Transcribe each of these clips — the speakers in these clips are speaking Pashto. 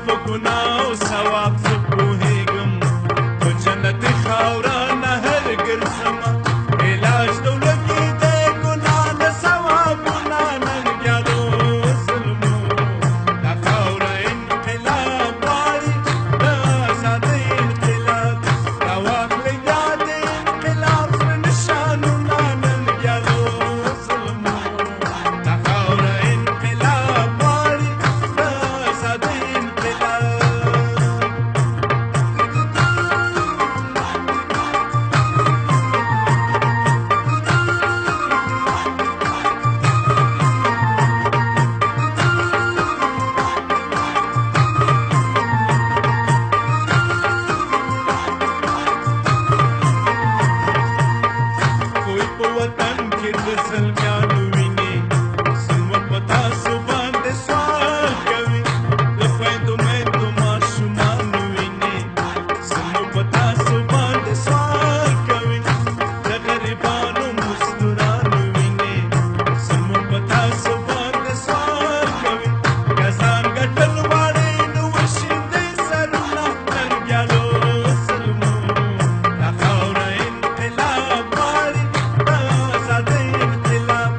په ګناه او ثواب زه پوهېږم په جنت خاوره نه هر ګرځمه علاج دولتي دی ګناه نه ثوابونه ننګیالو ظلمو دا خاوره انقلاب غواړي د ازادۍ انقلاب راواخلئ بیا د انقلاب زړه نشانونه ننګیالو ظلمو دا خاوره انقلاب غواړي د ازادۍ انقلاب کوئی په وطن کې د زلمیانو ویني زموږ په تاسو باندې سوال کوي د خویندو میندو ماشومانو ویني زموږ په تاسو باندې سوال کوي د غریبانو مزدورانو ویني زموږ په تاسو باندې سوال کوي که ځان ګټل غواړئ نو وشیندئ سرونه ننګیالو ظلمو دا خاوره انقلاب غواړي د ازادۍ انقلاب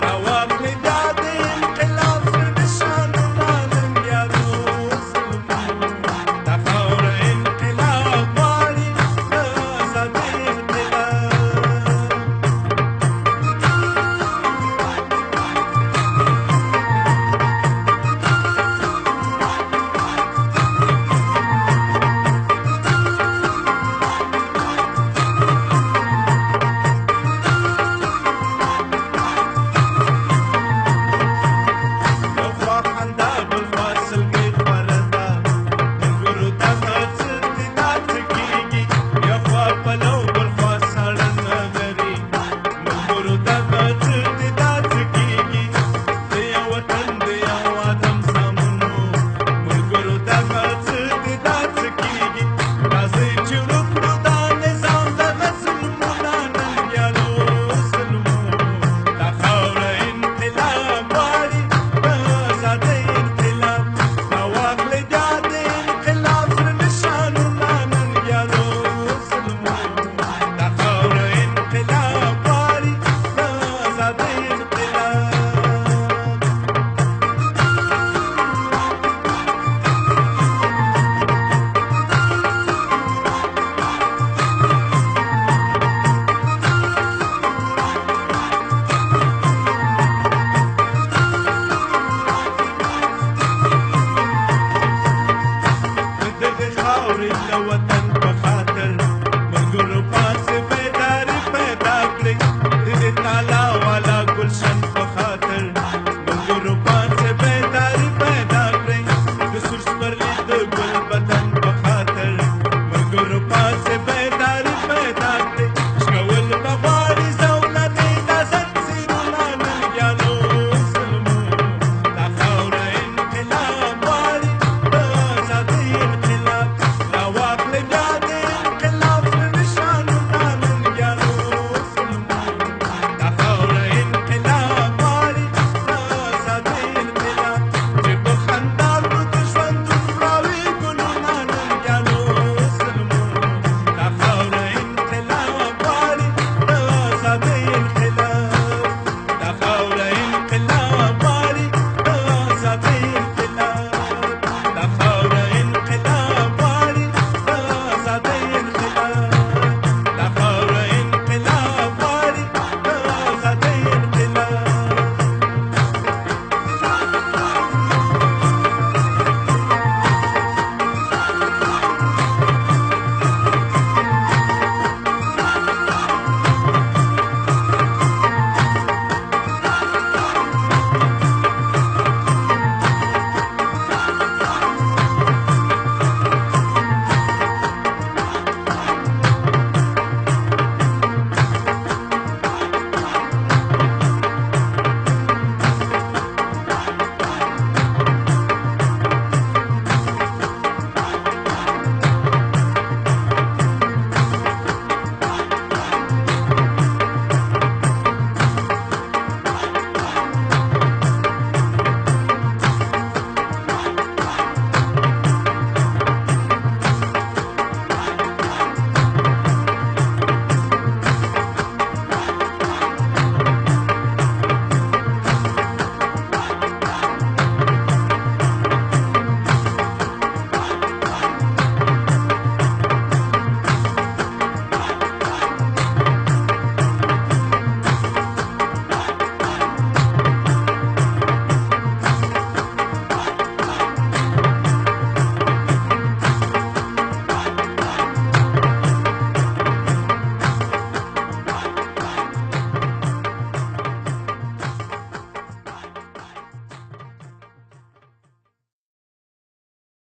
راواخلئ بیا د انقلاب زړه نشانونه ننګیالو ظلمو دا خاوره انقلاب غواړي د ازادۍ انقلاب یو خوا خندا بل خوا سلګۍ خوره ده ملګرو دغه څه دې دا څه کېږي یو خوا پلو بل خوا ساړه نغري ملګرو دغه څه دې دا څه کېږي د یو وطن د یو آدم زامنو ملګرو دغه څه دې دا څه کېږي راځئ چې ورک کړو دا نظام دغه ظلمونه ننګیالو ظلمو دا خاوره انقلاب غواړي د ازادۍ انقلاب راواخلئ بیا د انقلاب زړه نشانونه ننګیالو ظلمو دا خاوره انقلاب غواړي د ازادۍ انقلاب د دغې خاورې له وطن